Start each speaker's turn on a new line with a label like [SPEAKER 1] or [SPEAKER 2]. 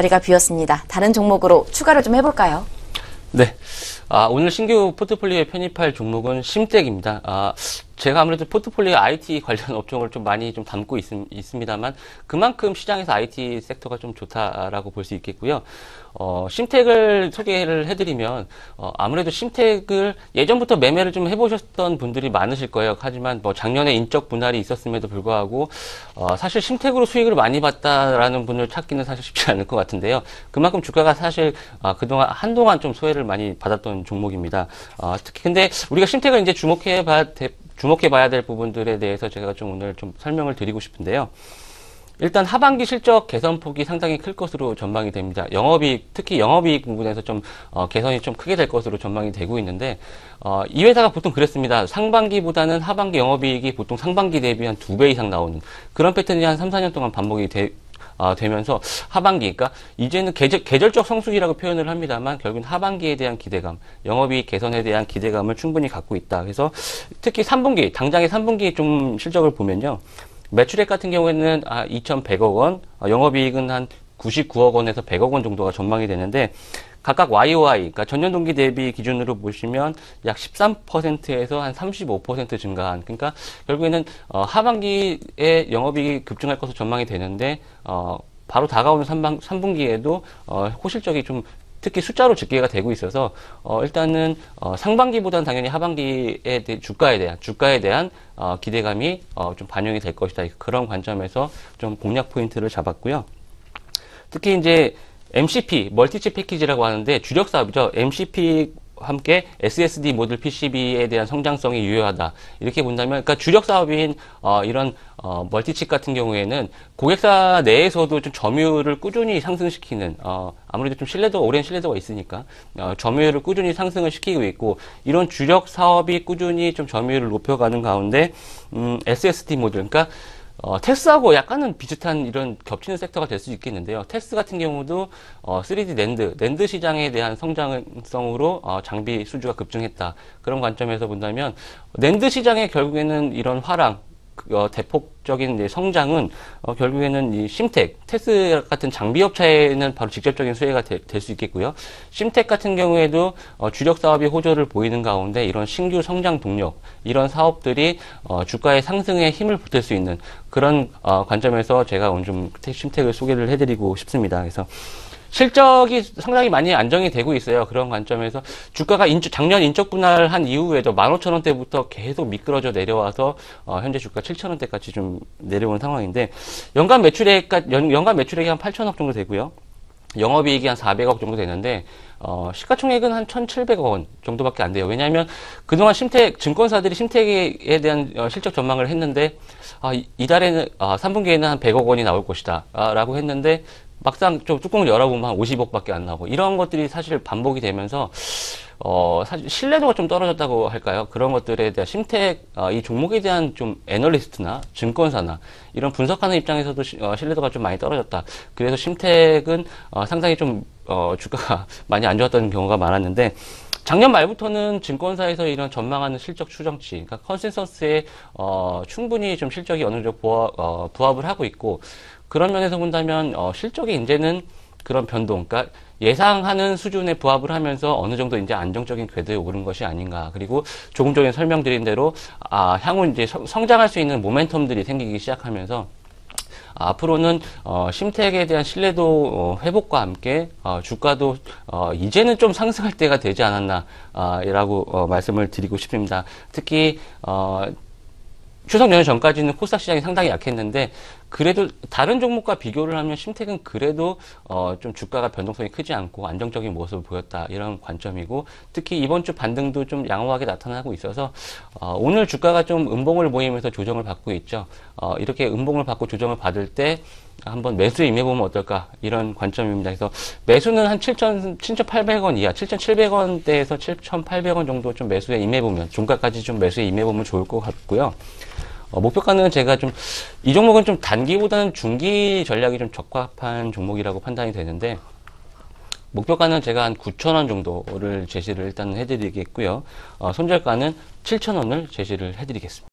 [SPEAKER 1] 자리가 비었습니다. 다른 종목으로 추가를 좀 해볼까요?
[SPEAKER 2] 네. 오늘 신규 포트폴리오에 편입할 종목은 심텍입니다. 제가 아무래도 포트폴리오 IT 관련 업종을 좀 많이 좀 담고 있습니다만, 그만큼 시장에서 IT 섹터가 좀 좋다라고 볼 수 있겠고요. 심텍을 소개를 해드리면, 아무래도 심텍을 예전부터 매매를 좀 해보셨던 분들이 많으실 거예요. 하지만 뭐 작년에 인적 분할이 있었음에도 불구하고, 사실 심텍으로 수익을 많이 봤다라는 분을 찾기는 사실 쉽지 않을 것 같은데요. 그만큼 주가가 사실, 한동안 좀 소외를 많이 받았던 종목입니다. 특히 근데 우리가 심텍을 이제 주목해봐야 될 부분들에 대해서 제가 좀 오늘 좀 설명을 드리고 싶은데요. 일단 하반기 실적 개선폭이 상당히 클 것으로 전망이 됩니다. 특히 영업이익 부분에서 좀 개선이 좀 크게 될 것으로 전망이 되고 있는데, 이 회사가 보통 그랬습니다. 상반기보다는 하반기 영업이익이 보통 상반기 대비 한 2배 이상 나오는 그런 패턴이 한 3, 4년 동안 반복이 되면서 하반기, 그러니까 이제는 계절적 성수기라고 표현을 합니다만 결국은 하반기에 대한 기대감, 영업이익 개선에 대한 기대감을 충분히 갖고 있다. 그래서 특히 3분기, 당장의 3분기 좀 실적을 보면요. 매출액 같은 경우에는 2,100억 원, 영업이익은 한 99억 원에서 100억 원 정도가 전망이 되는데, 각각 YOY, 그러니까 전년 동기 대비 기준으로 보시면 약 13%에서 한 35% 증가한, 그러니까 결국에는 하반기에 영업이익이 급증할 것으로 전망이 되는데, 바로 다가오는 3분기에도 호실적이 좀 특히 숫자로 집계가 되고 있어서 일단은 상반기보다는 당연히 하반기에 주가에 대한 기대감이 좀 반영이 될 것이다. 그런 관점에서 좀 공략 포인트를 잡았고요. 특히 이제 MCP, 멀티칩 패키지라고 하는데 주력 사업이죠. MCP 함께 SSD 모듈 PCB에 대한 성장성이 유효하다. 이렇게 본다면, 그러니까 주력 사업인 이런 멀티칩 같은 경우에는 고객사 내에서도 좀 점유율을 꾸준히 상승시키는, 아무래도 좀 오랜 신뢰도가 있으니까 점유율을 꾸준히 상승을 시키고 있고, 이런 주력 사업이 꾸준히 좀 점유율을 높여가는 가운데 SSD 모듈, 그러니까 테스하고 약간은 비슷한 이런 겹치는 섹터가 될 수 있겠는데요. 테스 같은 경우도 3D 낸드 시장에 대한 성장성으로 장비 수주가 급증했다. 그런 관점에서 본다면 낸드 시장의 결국에는 이런 대폭적인 이제 성장은 결국에는 이 심텍, 테스 같은 장비 업체에는 바로 직접적인 수혜가 될 수 있겠고요. 심텍 같은 경우에도 주력 사업이 호조를 보이는 가운데 이런 신규 성장 동력, 이런 사업들이 주가의 상승에 힘을 보탤 수 있는 그런 관점에서 제가 오늘 좀 심텍을 소개를 해드리고 싶습니다. 그래서 실적이 상당히 많이 안정이 되고 있어요. 그런 관점에서 주가가 작년 인적 분할한 이후에도 15,000원대부터 계속 미끄러져 내려와서 현재 주가 7,000원대까지 좀 내려온 상황인데, 연간 매출액이 한 8,000억 정도 되고요. 영업이익이 한 400억 정도 되는데, 시가총액은 한 1,700억 원 정도밖에 안 돼요. 왜냐하면 그동안 증권사들이 심텍에 대한 실적 전망을 했는데, 이달에는 3분기에는 한 100억 원이 나올 것이다 라고 했는데, 막상 좀 뚜껑을 열어보면 한 50억밖에 안 나오고, 이런 것들이 사실 반복이 되면서 사실 신뢰도가 좀 떨어졌다고 할까요? 그런 것들에 대한 심텍, 이 종목에 대한 좀 애널리스트나 증권사나 이런 분석하는 입장에서도 신뢰도가 좀 많이 떨어졌다. 그래서 심텍은 상당히 좀 주가가 많이 안 좋았던 경우가 많았는데, 작년 말부터는 증권사에서 이런 전망하는 실적 추정치, 그러니까 컨센서스에 충분히 좀 실적이 어느 정도 부합을 하고 있고, 그런 면에서 본다면 실적이 이제는 그런 변동, 그러니까 예상하는 수준에 부합을 하면서 어느 정도 이제 안정적인 궤도에 오른 것이 아닌가. 그리고 조금 전에 설명드린 대로 향후 이제 성장할 수 있는 모멘텀들이 생기기 시작하면서 앞으로는 심텍에 대한 신뢰도 회복과 함께 주가도 이제는 좀 상승할 때가 되지 않았나 라고 말씀을 드리고 싶습니다. 특히 추석 연휴 전까지는 코스닥 시장이 상당히 약했는데, 그래도 다른 종목과 비교를 하면 심텍은 그래도 좀 주가가 변동성이 크지 않고 안정적인 모습을 보였다, 이런 관점이고, 특히 이번 주 반등도 좀 양호하게 나타나고 있어서 오늘 주가가 좀 음봉을 보이면서 조정을 받고 있죠. 이렇게 음봉을 받고 조정을 받을 때 한번 매수에 임해보면 어떨까, 이런 관점입니다. 그래서 매수는 한 7,800원 이하, 7,700원대에서 7,800원 정도 좀 매수에 임해보면, 종가까지 좀 매수에 임해보면 좋을 것 같고요. 목표가는 제가 이 종목은 좀 단기보다는 중기 전략이 좀 적합한 종목이라고 판단이 되는데, 목표가는 제가 한 9,000원 정도를 제시를 일단 해드리겠고요. 손절가는 7,000원을 제시를 해드리겠습니다.